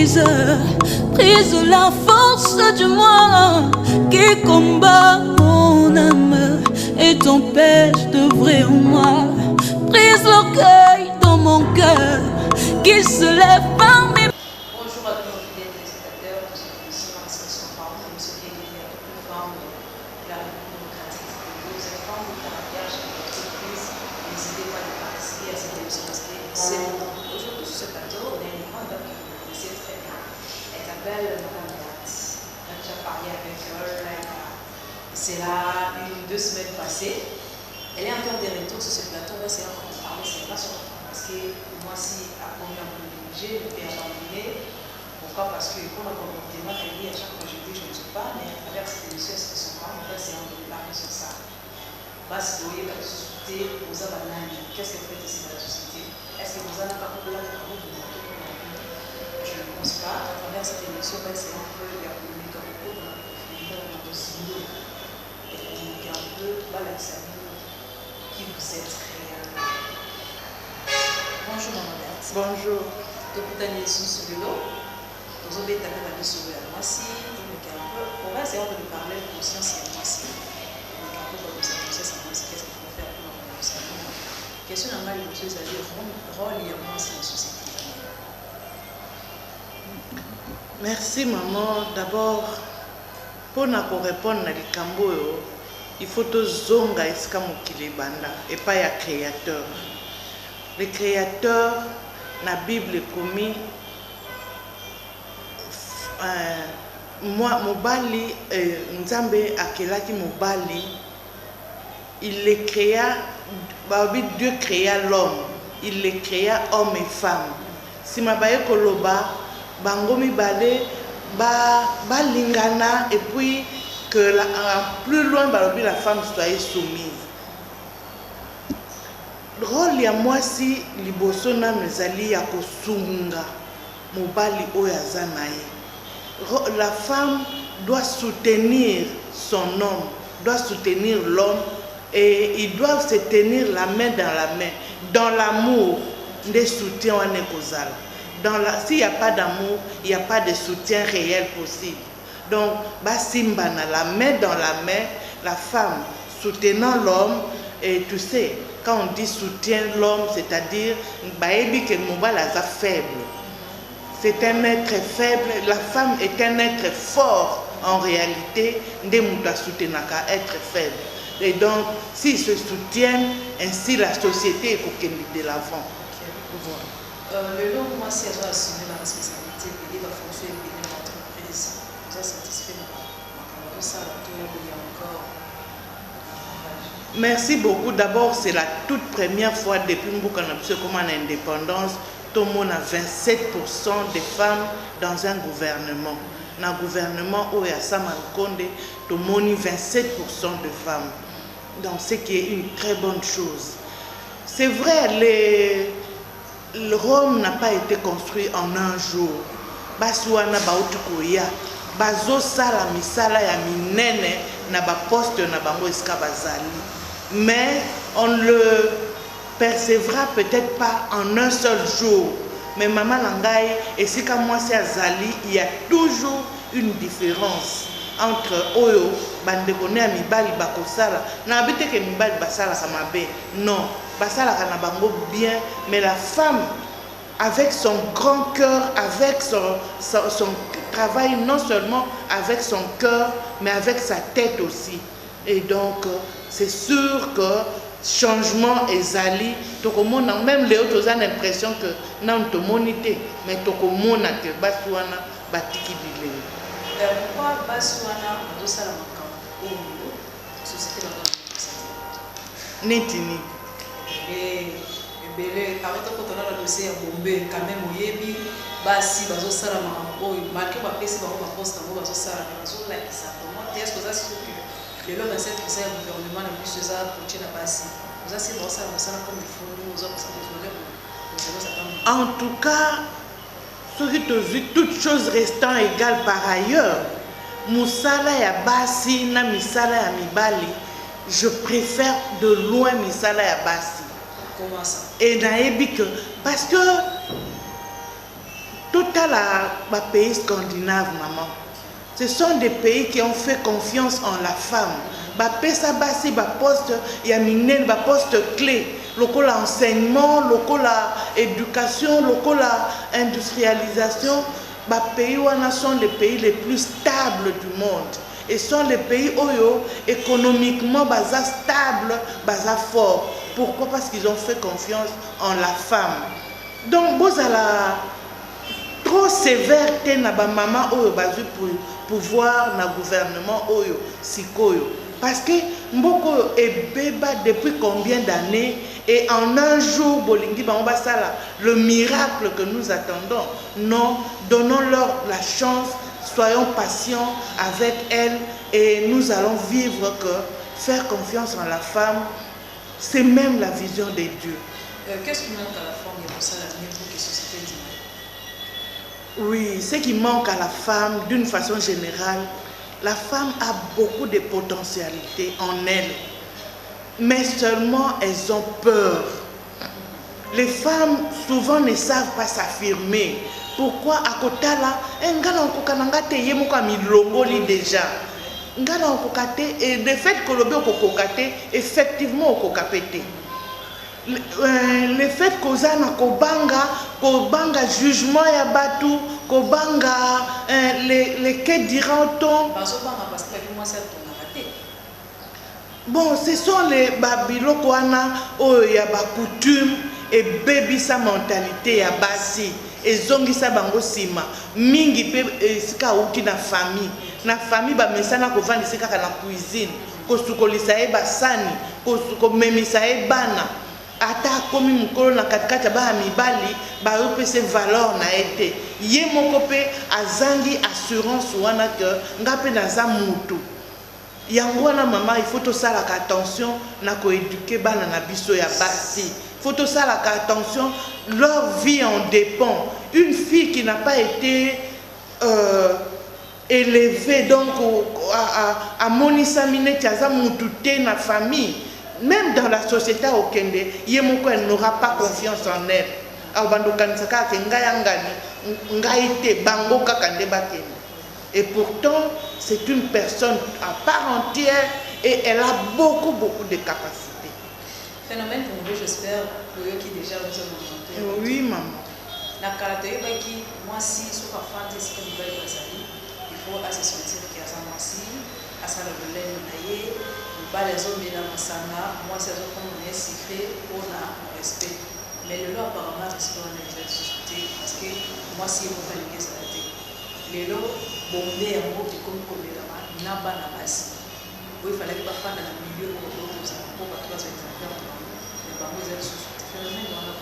brise, brise la force du moi qui combat mon âme et t'empêche de vrai en moi. Brise l'orgueil dans mon cœur qui se lève parmi. Bonjour à tous nos fidèles téléspectateurs de cette émission Expression Femme, émission qui est dédiée à toutes les femmes de la République démocratique du Congo. Vous êtes femmes de caractère, chef d'entreprise, n'hésitez pas à participer à cette émission parce que c'est aujourd'hui sur ce plateau, on a une grande dame que vous connaissez très bien. Elle s'appelle Madame Gat. On a déjà parlé avec elle, c'est là 2 semaines passées. Elle est encore des retours sur ce plateau, c'est encore parler, c'est pas sur parce que moi si à combien vous négligez, vous pouvez abandonner. Pourquoi? Parce que pour le comportement qu'elle dit à chaque fois je dis je ne suis pas, mais à travers cette émission, c'est son corps, en fait c'est un peu de parler sur ça. Parce que vous voyez, la société, vous avez un âge, qu'est-ce que vous faites ici dans la société? Est-ce que vous avez un peu là de vous je ne pense pas. À travers cette émission, c'est un peu la communiquer un peu dans le dossier et communiquer un peu, voilà, ça qui vous êtes réellement. Bonjour Maman Gat. Bonjour. Tokutani sous le lot. Vous avez tapé la vie sur la moitié. On va essayer de parler de conscience et de moitié. Donc un peu comme ça, qu'est-ce qu'il faut faire pour la conscience. Question normale de monsieur, c'est-à-dire rôle et moitié dans la société. Merci maman. D'abord, pour répondre à l'Ikambo, il faut que zonga esika mokili banda et pas ya créateur. Le créateur, la Bible commis moi mobali nzambe akelaki mobali, il le créa, Dieu créa l'homme, il le créa homme et femme. Si ma baye koloba bango mibale ba lingana et puis que plus loin la femme soit soumise. Le rôle ya moi si liboso na mezali ya kosunga mobali oyo aza na ye. La femme doit soutenir son homme, doit soutenir l'homme et ils doivent se tenir la main dans la main. Dans l'amour, des soutiens wane kozala. S'il n'y a pas d'amour, il n'y a pas de soutien réel possible. Donc, basimbana, la main dans la main, la femme soutenant l'homme, et tu sais, quand on dit soutien l'homme, c'est-à-dire, que mobile est faible. C'est un être faible, la femme est un être fort en réalité, ndemuta soutenaka être faible. Et donc, s'ils se soutiennent, ainsi la société est de l'avant. Le long, moi, si elle doit assumer la responsabilité de la fonction et de l'entreprise, vous êtes satisfait de ça, il y a encore. Merci beaucoup. D'abord, c'est la toute première fois depuis comment l'indépendance, tout le monde a 27% de femmes dans un gouvernement. Dans le gouvernement, où il y a Samankonde, tout le monde a 27% de femmes. Donc, ce qui est une très bonne chose. C'est vrai, le Rome n'a pas été construit en un jour. Basuana bautukoya, bazo sala misala ya minene na ba poste na bango eska bazali. Mais on le percevra peut-être pas en un seul jour. Mais maman Langai et si comme moi c'est azali, il y a toujours une différence entre oyo bandekone ya mibali bakosala na habite que mibali basala kamabe. Non, basala kana bango bien, mais la femme avec son grand cœur, avec son travail, non seulement avec son cœur, mais avec sa tête aussi. Et donc, c'est sûr que changement est zali. Même les autres ont l'impression que non, tu monité, mais tu as que Basuana batiki bilé. Pourquoi Basuana doit s'alamaka au milieu société de la Netini. Belé, avec ton le dossier à Bombay, quand même, au Yébi, Bassi, Bazo Salama, marqué ma PC, ma poste, Bazo Salama, Bazo Like, ça, comment est-ce que ça se fait que le 27% du gouvernement n'a plus ça pour Tchèna Bassi? Vous avez c'est dans ça, comme il faut, nous autres, ça peut en tout cas, ce qui te vu, toutes choses restant égales par ailleurs, Moussala ya Bassi, na Misala ya Mibali, je préfère de loin Misala ya Bassi. Comment ça? Et naebi que parce que tout les pays scandinaves, maman, ce sont des pays qui ont fait confiance en la femme. Bapesa basi poste ya minene poste clé, local enseignement, local éducation, local industrialisation. Pays wana sont les pays les plus stables du monde et sont les pays oyo économiquement baza stable, baza fort. Pourquoi? Parce qu'ils ont fait confiance en la femme. Donc vous allez trop sévère na ba maman oyo bazu pour pouvoir na gouvernement oyo sikoyo. Parce que Mboko et Beba depuis combien d'années et en un jour bolingi ba sala le miracle que nous attendons. Non, donnons-leur la chance, soyons patients avec elles et nous allons vivre que faire confiance en la femme, c'est même la vision des dieux. Qu'est-ce qui manque à la femme pour ça l'avenir pour que la société dise? Oui, ce qui manque à la femme d'une façon générale, la femme a beaucoup de potentialités en elle, mais seulement elles ont peur. Les femmes souvent ne savent pas s'affirmer. Pourquoi? À côté là, déjà. Et le fait que le effectivement au kokapete. Le fait que ozana kobanga jugement ya batu kobanga les que diront-on. Bon, ce sont les babiloko wana o ya ba coutume et baby sa mentalité ya basi et zongi sa bango sima mingi pe sika uti na famille ba mesana ko vandi sika na cuisine ko sukolisa e basani ko memisa e bana ata komi mukolo na katikati ba mibali ba opese valeur na ete ye moko pe azangi assurance wana que ngape na za mutu yango wana mama il faut to sala attention na ko éduquer bana na biso ya basi. Il faut to sala attention, leur vie en dépend. Une fille qui n'a pas été élevée donc à monisamine tiaza mutute na famille. Même dans la société au Kende, elle n'aura pas confiance en elle. Et pourtant, c'est une personne à part entière et elle a beaucoup de capacités. Phénomène pour nous, j'espère, pour eux qui déjà nous ont montré. Oui, maman. La caractéristique qui, moi, si, sur la fin de ce que nous voulons il faut se sentir qu'il y a ça, moi, si, à ça, le relais, nous tailler. Les hommes dans le sana, moi c'est comme on est sifflé, on a un respect. Mais le lot apparemment respect on est société parce que moi si on fait les ça les lots bombés en gros comme là n'a pas la base. Il fallait pas faire dans le milieu pour l'autre ça pour pas trois exemplaires. Mais pas vous êtes société phénomène on a.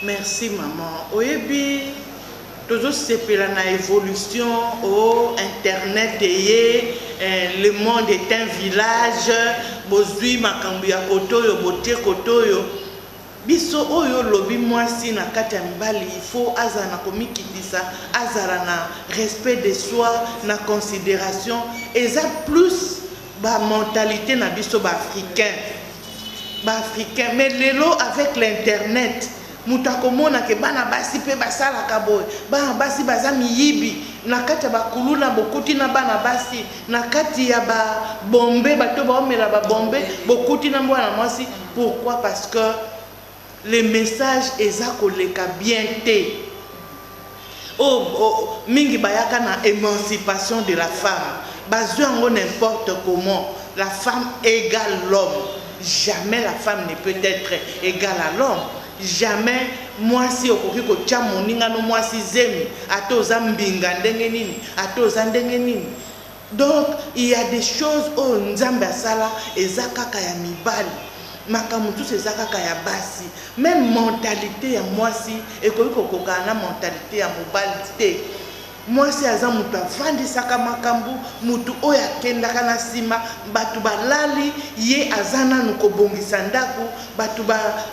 Merci maman. Oyebi toujours c'est la évolution au internet et le monde est un village bozui makambu ya kotoyo botie kotoyo biso oyo lobi mwasi na kati ya mibali il faut azana komikitisa azara na respect de soi na considération eza plus ba mentalité na biso ba africain mais lelo avec l'internet mutakomona ke bana basi pe basala kaboy bana basi baza miyibi na kati ya bakulu na bokuti na bana basi na kati ya ba bombe bato ba omela ba bombe bokuti na mwana mwasi. Pourquoi? Parce que les messages eza koleka bien te mingi bayaka na émancipation de la femme bazwango n'importe comment la femme égale l'homme. Jamais la femme ne peut être égale à l'homme. Jamais moi si okoki ko tia moninga no moi si zemi atoza mbinga ndenge nini atoza ndenge nini. Donc il y a des choses au nzambe asala ezakaka ya mibali makamu tous ezakaka ya basi. Même mentalité ya moi si ekoki kokoka na mentalité ya mobali te. Moi si aza mutu avandisaka makambu mutu oyo akendaka na nsima batu balali ye aza nanu kobongisa ndako batu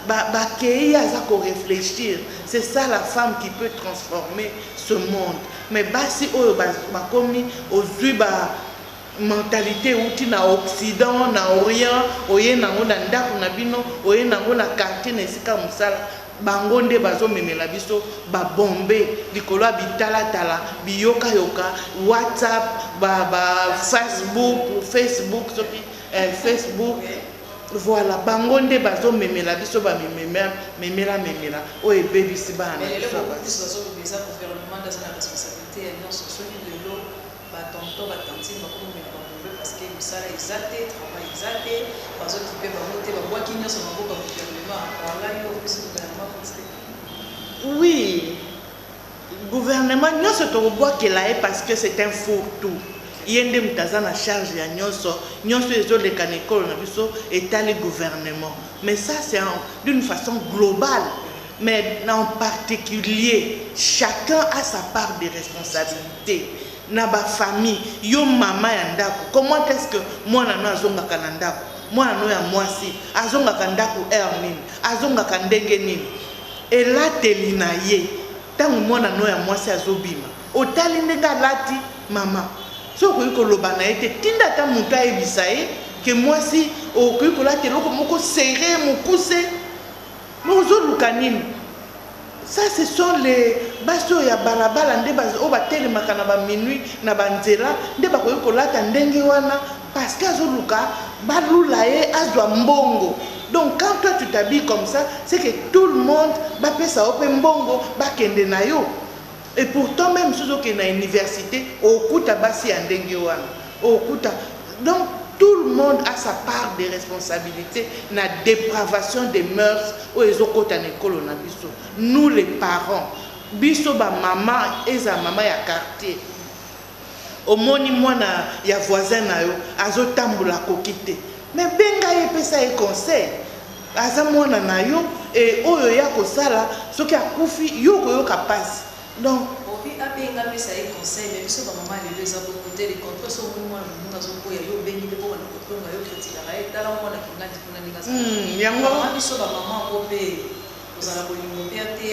bakei aza korefléchir. C'est ça la femme qui peut transformer ce monde. Mais basi oyo bakomi ozwi mentalité outi na Occident, na Orient, oye nango na ndako na bino, oye nango na quartier na esika musala. Bangonde bazo memela biso ba bombe likolo bitala tala biyoka yoka WhatsApp Facebook soki Facebook voilà bangonde bazo memela biso ba memela o ebebisi bana mais les plus bazo beza gouvernement dans la responsabilité et non sur de l'eau ba tonton ba tantine ba comme ba bombe parce que ça exacté travail exacté bazo qui peut ba monter ba bois qui n'y sont pas gouvernement là il y a plus gouvernement. Oui, gouvernement nyonso tokoboa kela parce que c'est un fourre-tout. Yende mutaza na charge ya nyonso ezoleka na école na biso etali gouvernement. Mais ça c'est d'une façon globale. Mais en particulier, chacun a sa part de responsabilité. Na ba famille, yo mama ya ndako. Comment est-ce que moi na azongaka na ndako? Moi na ya mwasi, azongaka ndako nini? Azongaka ndenge nini? Et là telina ye tant mwana no ya mwasi azobima otali ndenge lati mama soko yuko loba na ete tinda ta mutu ayebisa ye ke mwasi okoki kolata eloko moko serré mokuse mozoluka nini. Ça ce sont les baso ya balabala nde o batelemaka na ba minuit na banzela nde bakoki kolata ndenge wana parce que azoluka balula ye azwa mbongo. Donc quand toi tu t'habilles comme ça, c'est que tout le monde va faire ça open bongo, va kende na yo. Et pourtant même ceux qui sont à l'université, okuta basi andengyoan, okuta. Donc tout le monde a sa part de responsabilité na dépravation des mœurs au ezokota na école na biso. Nous les parents, biso ba maman et za maman ya quartier. Omoni mwana ya voisin na yo azotambola kokite. Mais benga yepesa e conseil aza mwana na yo et oyo ya kosala soki akufi yo koyoka pasi. Donc obi abenga pesa e conseil mais biso ba maman le les abo côté les contre so mwana munga zo ko ya yo bengi de ko na kotonga yo critique ra et tala mwana kinga dikuna ninga sa yango biso ba maman ko be ozala bolingo pe te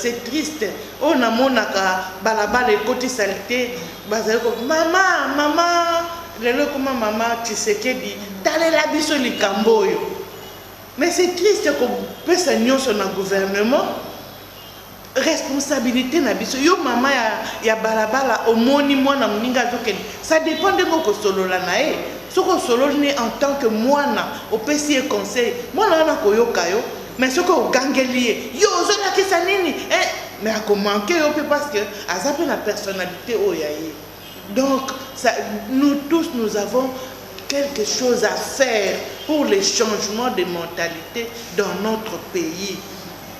c'est triste on a monaka balabala ekoti salité bazali ko maman lelo comme maman Tshisekedi talela biso likambo oyo. Mais c'est triste que pesa nyonso na gouvernement responsabilité na biso yo mama ya balabala omoni mwana mninga zokeli ça dépend de ko solola na e soko soloni en tant que mwana opesi e conseil mwana na koyoka yo mais soko gangeli yo zona kisa nini mais a manqué yo parce que azape na personnalité oyaye. Donc, ça, nous tous, nous avons quelque chose à faire pour les changements de mentalité dans notre pays.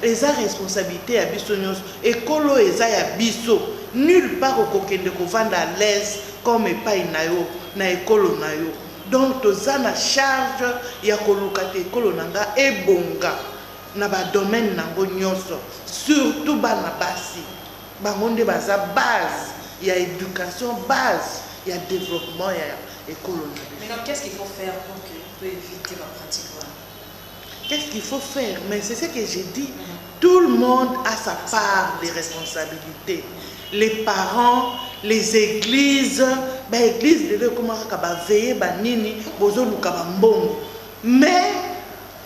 Et ça, responsabilité à biso nyos. Écolo et ça, ya biso. Nulle part au kokende ko vendre à l'aise comme pas inayo na écolo na yo. Donc, toza na charge ya kolukate écolo nanga e bonga na ba domaine nango nyonso. Surtout ba na basi. Bangonde baza base. Il y a éducation base, il y a développement, il y a économie. Maintenant, qu'est-ce qu'il faut faire pour éviter la pratique? Qu'est-ce qu'il faut faire? Mais c'est ce que j'ai dit. Tout le monde a sa part de responsabilité. Les parents, les églises, l'église, comment veiller, mais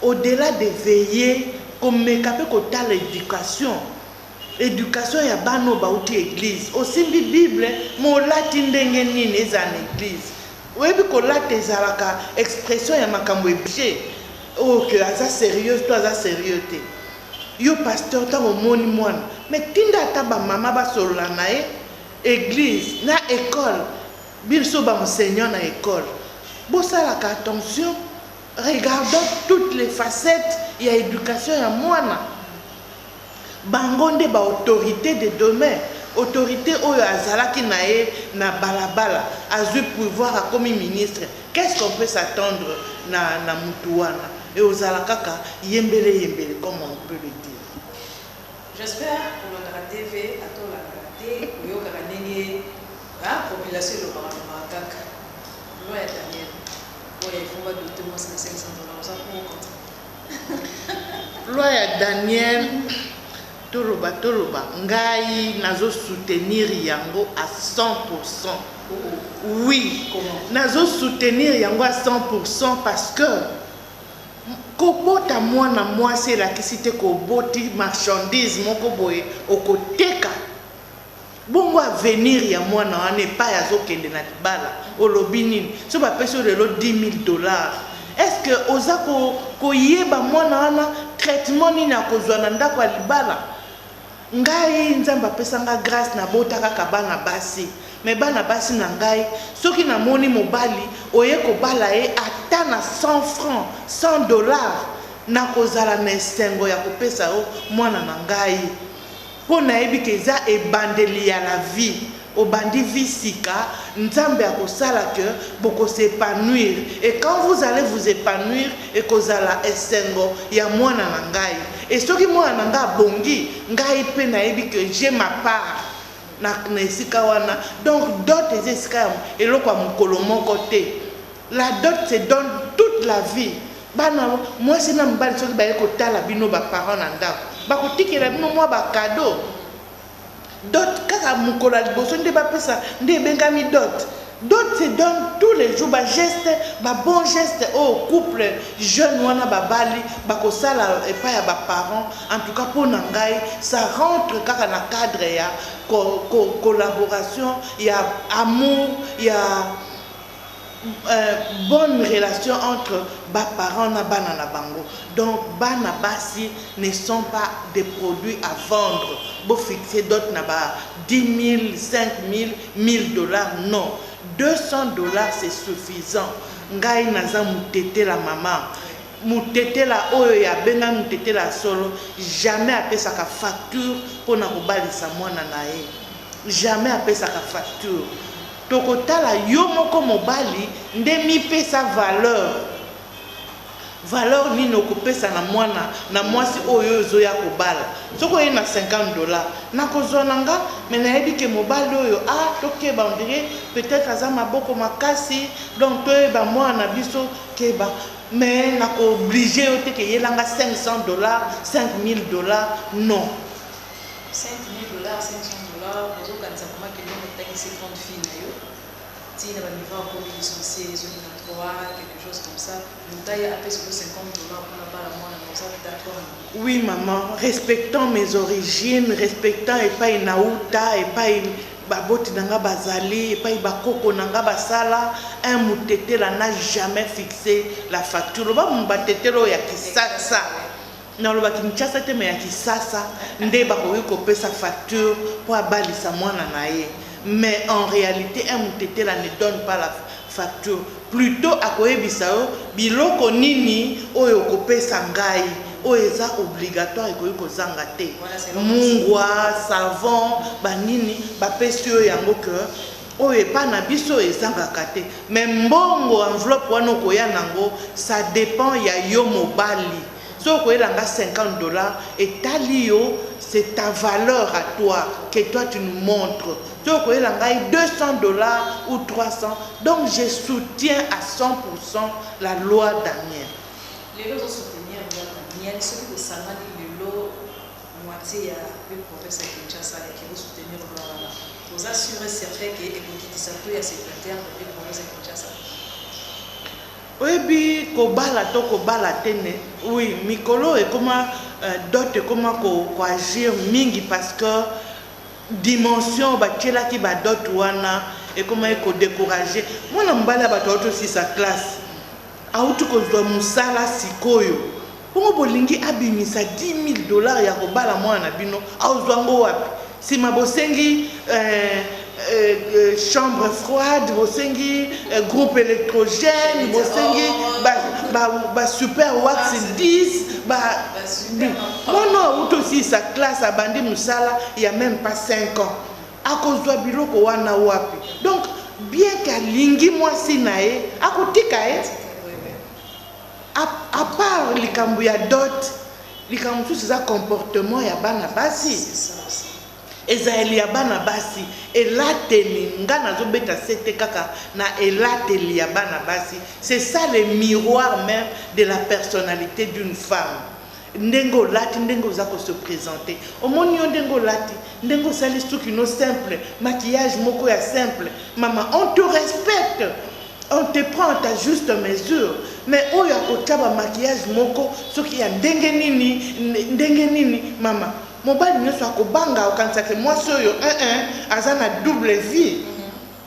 au-delà de veiller, comme l'éducation. Éducation ya bano bauti église aussi bible mo lati ndenge nini eza na église webi ko lati ezalaka expression ya makambo ebie o que aza sérieux toi aza sérieux te yo pasteur ta moni mwana mais tinda ta ba mama ba solola na église na école biso ba enseignant na école bosala ka attention regardons toutes les facettes ya éducation ya mwana. Bangonde ba autorité de demain, autorité oyo azalaki nae na balabala, azu pouvoir a comme ministre. Qu'est-ce qu'on peut s'attendre na mutuana et aux alakaka yembele comme on peut le dire. J'espère pour la TV à tout la TV yo garanene la population de Barakaka. Loi Daniel. Ouais, il faut pas douter moi c'est $500 ça pour compte. Loi Daniel toloba ngai nazo soutenir yango à 100%. Oui, nazo soutenir yango à 100% parce que kobota mwana mwasi elakisi te koboti marchandise moko boye okoteka bongo avenir ya mwana wana epai azokende na libala olobi nini so bapesi yo lelo $10,000. Est-ce que oza koyeba mwana wana traitement nini akozwa na ndako ya libala? Ngai nzambe apesanga grâce na bota kaka bana basi mais bana basi na ngai soki namoni mobali oye kobala ye ata na $100 $100 nakozala na esengo ya kopesa yo mwana na ngai mpo nayebi ke eza ebandeli ya la vie obandi vie sika nzambe akosala que boko s'épanouir et quand vous allez vous épanouir ekozala esengo ya mwana na ngai et soki mwana na ngai bongi ngai pe nayebi que j'ai ma part na esika wana donc dot eza esika eloko ya mokolo moko te. La dot se donne toute la vie. Bana mwasi na mobali soki baye kotala bino baparent na ndako bakotikela bino mwa bakado dot kaka mokolo ya liboso nde bapesa nde ebengami dot. Dot se donne tous les jours ba geste ba bon geste au couple jeune wana babali bakosala epai ya baparent. En tout cas pour ngai ça rentre kaka na cadre ya collaboration, il y a amour, il y a bonne relation entre parents na bana na bango. Donc bana basi ne sont pas des produits à vendre. Bo fixer d'autres na ba 10 000, 5 000, $1,000 non. $200 c'est suffisant. Ngai naza mutete la maman. Mutete la oyo ya benga mutete la solo jamais apesaka facture pour na kobalisa mwana na ye. Jamais apesaka facture. Tokotala yo moko mobali nde mi pesa valeur nini okopesa na mwana na mwasi oyo zo ya kobala soko ye na $50 na kozona nga mais nayebi ke mobali oyo tokeba on dirait peut-être aza maboko makasi donc toyeba mwana biso keba mais na ko obligé yo te ke yelanga $500 $5,000 non. $5,000 $500 bozo kanisa koma ke no motaki 50 filles na yo ti na ba niveau ko licencier les zones 3 quelque chose comme ça le taille à peu près $50 pour la bala moi na ça d'accord. Oui maman, respectant mes origines, respectant epai nauta epai baboti nanga bazali epai bakoko nanga basala un mutete la n'a jamais fixé la facture ba mbatete lo ya kisasa na lo ba Kinshasa te me ya kisasa nde ba ko kopesa facture pour abalisa mwana na ye. Mais en réalité un mutete la ne donne pas la facture, plutôt akoyebisa yo biloko nini oyo kopesa ngai oyo eza obligatoire ekoyi kozanga te mungwa savon banini bapesi yo yango ke oyo epa na biso ezangaka te. Mais mbongo enveloppe wana okoya nango ça dépend ya yo mobali. So koyelanga $50 etali yo c'est ta valeur à toi que toi tu nous montres. So koyelanga $200 ou 300. Donc je soutiens à 100% la loi Daniel. Les lots soutenir Daniel, celui de Samani, le lot moitié à le professeur Kinshasa qui veut soutenir le loi. Vous assurez certain que l'économie ça peut être secrétaire de le professeur Kinshasa. Oui, kobala to kobala tene. Oui, mikolo et comment d'autres comment ko agir mingi parce que dimension ba tchela ki ba d'autres wana et comment ko décourager. Moi na mbala ba to aussi sa classe. Autu ko zwa musala sikoyo. Pongo bolingi abimisa $10,000 ya kobala mwana bino. Auzwango wapi? Si mabosengi chambre froide, bosengi groupe électrogène, bosengi super wax 10, non, aussi sa classe a bandé musala il y a même pas 5 ans. À cause de biloko wana wapi. Donc bien qu'à lingi moi sinae, à côté kae, à part les kambuya dot, les kambuya c'est ça comportement ya bana basi. Ezaeli ya bana basi elateli nga nazo beta sete kaka na elateli ya bana basi. C'est ça le miroir même de la personnalité d'une femme. ndengo lati ndengo zako se présenter omoni yo ndengo lati ndengo sali suki no simple maquillage moko ya simple maman on te respecte on te prend à ta juste mesure mais oyo akotia ba maquillage moko soki ya ndenge nini maman mobali nyonso akobanga okanisa ke mwasi oyo aza na double vie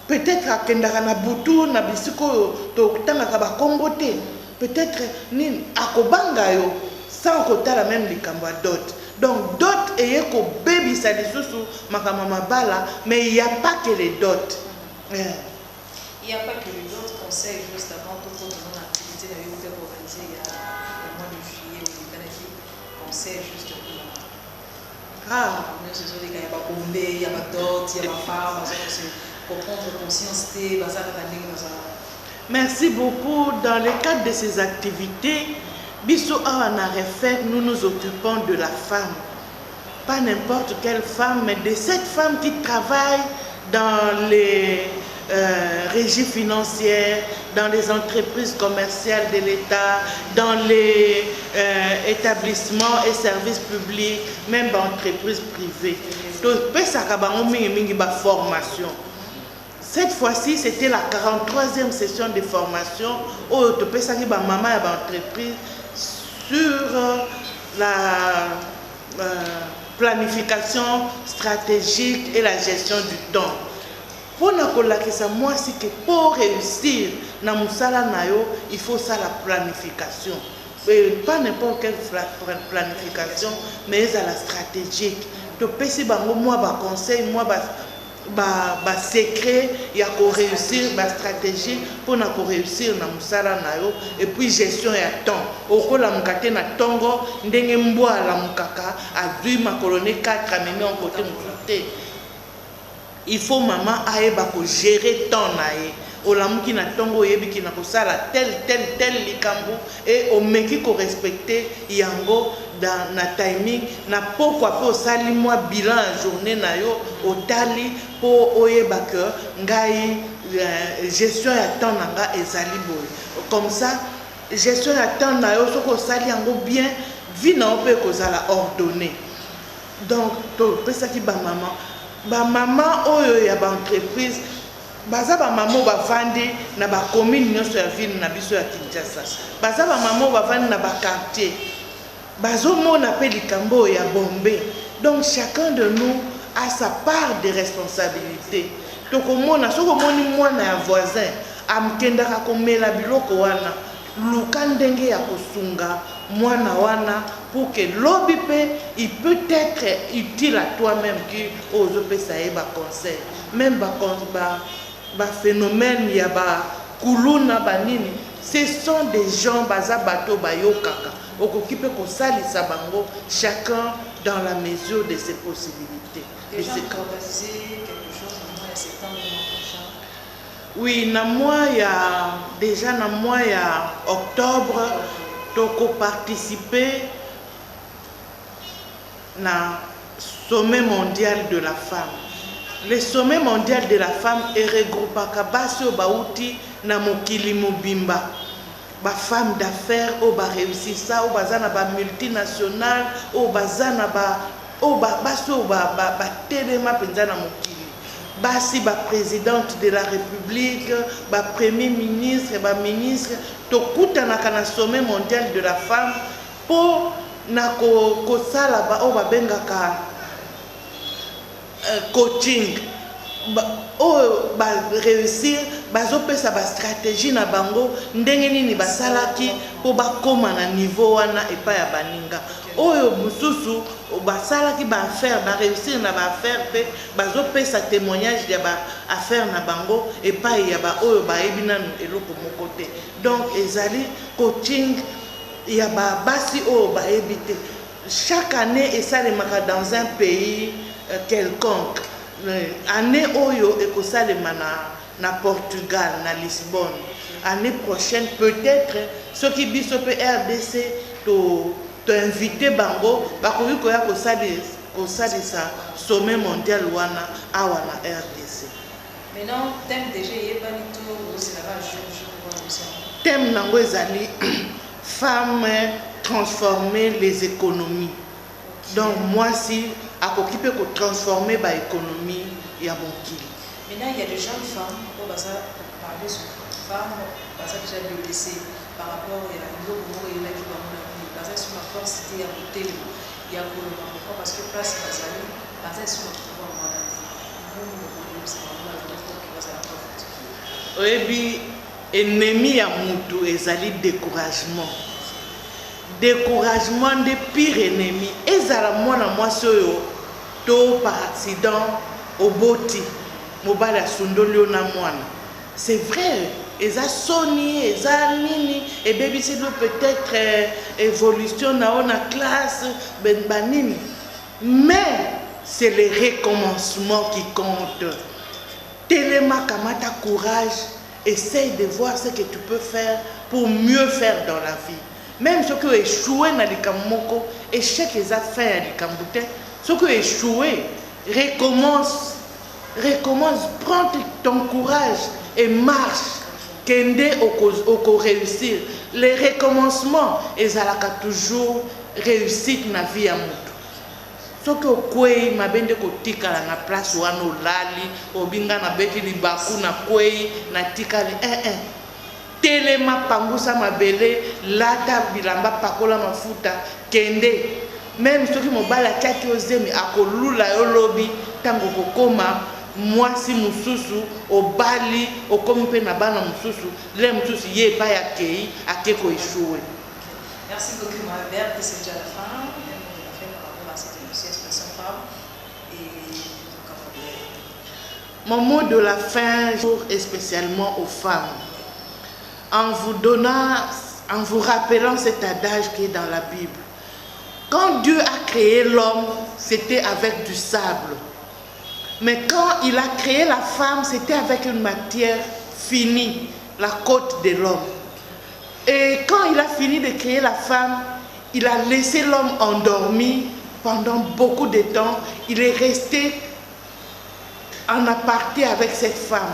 peut-être akendaka na butu na bisiko oyo tokutangaka bakombo te peut-être nini akobanga yo sans kotala même likambo ya dot donc dot eye kobebisa lisusu makambo mabala mais il n'y a pas que les dots. Il n'y a pas que les autres conseils juste avant tout pour mon activité de l'unité organisée il y a le mois de juillet où il y a des conseils juste pour nous ce sont des gars, il y a pas bombé, il y a pas dot, il y a pas femme, pour prendre conscience de merci beaucoup. Dans le cadre de ces activités, Bisso Awana Refek, nous nous occupons de la femme. Pas n'importe quelle femme, mais de cette femme qui travaille dans les régies financières, dans les entreprises commerciales de l'État, dans les établissements et services publics, même dans les entreprises privées. Formation. Cette fois-ci, c'était la 43e session de formation où maman a entreprise sur la planification stratégique et la gestion du temps. Pour moi, c'est que pour réussir dans musala nayo, il faut ça la planification. Et pas n'importe quelle planification, mais la stratégique. Tu peux moi conseil, moi secret, il y a qu'on réussir ma stratégie pour na réussir na musala nayo et puis gestion ya temps. Oko la mukate na tongo ndenge mbwa la mukaka adui ma colonie 4 amene en côté mukate. Il faut maman aeba ko gérer temps nae. Olamuki na tongo yebi ki na kosala tel likambo et o meki ko respecter yango dans na timing na pourquoi pas sali moi bilan journée na yo otali pour oyeba que ngai gestion ya temps nanga ezali boy comme ça gestion ya temps na yo soko sali yango bien vie na ope kozala ordonnée donc to pesa ki ba maman oyo ya ba entreprise baza ba maman ba vandi na ba commune nyonso ya ville na biso ya Kinshasa baza ba maman ba vandi na ba quartier bazomona pe likambo ya bombe. Donc chacun de nous a sa part de responsabilité. Tokomona sokomoni mwana ya voisin amkendaka komela biloko wana luka ndenge ya kosunga mwana wana pour que lobi pe il peut être utile à toi-même qui ose pesa ba conseil même ba phénomène ya ba kuluna banini. Ce sont des gens baza bato bayokaka okokipe ko salisa bango chacun dans la mesure de ses possibilités. Déjà organiser quelque chose dans le mois de septembre prochain. Oui, na mois ya déjà na mois ya octobre toko participer na sommet mondial de la femme. Le sommet mondial de la femme est regroupé kabasio bauti na mokili mobimba. Ba femme d'affaires au ba réussir ça au bazana ba multinationale au bazana ba au ba baso ba telema penza na mokili. Basi ba présidente de la République, ba premier ministre, ba ministre to kutana kana sommet mondial de la femme pour na ko sala ba o ba bengaka coaching réussir bazopesa ba stratégie na bango ndenge nini basalaki po bakoma na niveau wana epa ya baninga oyo mususu basalaki ba affaire ba réussir na ba affaire pe bazopesa témoignage ya ba affaire na bango epa ya ba oyo bayebi nanu eloko moko te. Donc ezali coaching ya ba basi oyo bayebi te. Chaque année esalemaka dans un pays quelconque. Année oyo ekosalema na Portugal na Lisbonne. Année prochaine peut-être ceux qui biso pe RDC to invité bango bakoki koya kosalisa sommet mondial wana awa na RDC. Maintenant thème déjà yebani to c'est là-bas je thème nango ezali femme transformer les économies. Donc moi si à occupé pour transformer l'économie il y a bon qui. Maintenant il y a des jeunes femmes pour parler sur femmes parce que j'ai blessé par rapport à l'eau où il y a qui va mon vie parce que sur ma force c'était à côté il y a pour le moment parce que place basali parce que sur notre pouvoir moi oyebi ennemi ya mutu ezali découragement. Découragement de pire ennemi ezala mwana mwasi oyo to par accident oboti mobali asundoli yo na mwana. C'est vrai, eza soni eza nini ebebisi do peut-être évolution na ona classe ben banini, mais c'est le recommencement qui compte. Téléma kamata courage, essaye de voir ce que tu peux faire pour mieux faire dans la vie. Même ceux qui ont échoué dans les Kamoko, échec les affaires à l'Ikambouté, ceux qui ont échoué, recommence, prends ton courage et marche. Kende au réussir. Les recommencements, ils ont toujours réussite dans la vie à Moutou. Ceux qui ont kwei, mabende kotika na place wano lali, obinga na beti libaku na kwei, na tika li Téléma pangusa mabele, lata bilamba pakola mafuta, kende. Même ceux qui m'ont balakaki ozemi akolula yolobi, tango kokoma, mwasi mususu, obali, okompe na bana mususu, le mususu ye pa ya kei, akeko échoué. Merci beaucoup, ma Berthe, c'est déjà la fin. On a fait par rapport à cette expression femme. Et mon mot de la fin, et spécialement aux femmes. En vous rappelant cet adage qui est dans la Bible. Quand Dieu a créé l'homme, c'était avec du sable. Mais quand il a créé la femme, c'était avec une matière finie, la côte de l'homme. Et quand il a fini de créer la femme, il a laissé l'homme endormi pendant beaucoup de temps. Il est resté en aparté avec cette femme.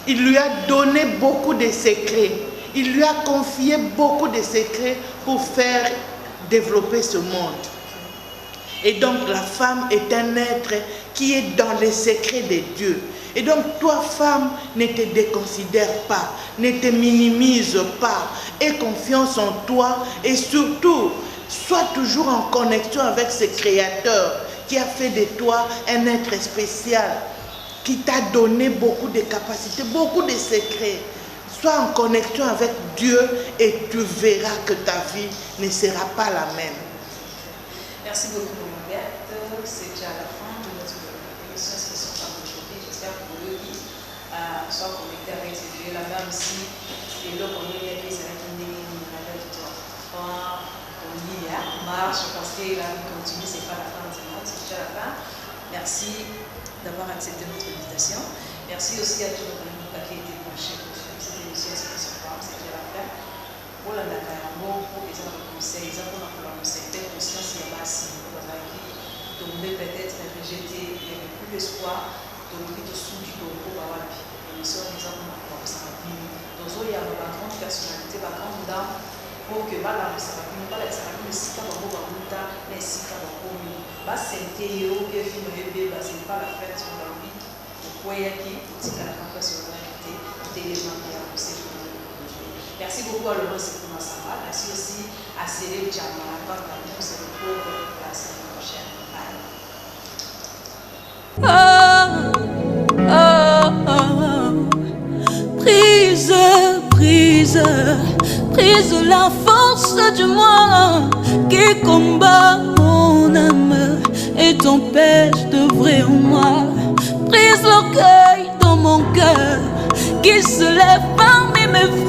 Il lui a donné beaucoup de secrets. Il lui a confié beaucoup de secrets pour faire développer ce monde. Et donc la femme est un être qui est dans les secrets de Dieu. Et donc toi femme, ne te déconsidère pas, ne te minimise pas. Aie confiance en toi et surtout, sois toujours en connexion avec ce Créateur qui a fait de toi un être spécial, qui t'a donné beaucoup de capacités, beaucoup de secrets. Sois en connexion avec Dieu et tu verras que ta vie ne sera pas la même. Merci beaucoup, Berthe. C'est déjà la fin de notre émission spéciale d'aujourd'hui. J'espère que vous soient connectés avec Dieu. La même si et là, on est avec les marche parce que la vie continue, ce n'est pas la fin du monde, c'est déjà la fin. Merci d'avoir accepté notre invitation. Merci aussi à tous les gens qui ont été branchés pour cette émission spéciale. C'est déjà la fin. Pour la Nakayango, pour les autres conseils, les autres conseils, peut-être conscience, il y a pas si tombé peut-être rejeté, il n'y avait plus d'espoir, donc il y a sous du tombeau, et les autres, les autres, on ça va venir. Donc, il y a une grande personnalité, une grande dame, pour que voilà, ça va venir, voilà, ça va venir, si pas bon, mais si pas bon, bah, c'est théo, et film, c'est pas la fête sur la vie, pour quoi il y a qui, c'est qu'à la campagne sur la réalité, téléphone, merci beaucoup à Laurent Sekouma Sama. Merci aussi à Célé Djama. C'est le pour la semaine prochaine. Bye. Brise la force du moi qui combat mon âme et t'empêche d'œuvrer en moi. Brise l'orgueil dans mon cœur qui se lève parmi mes frères.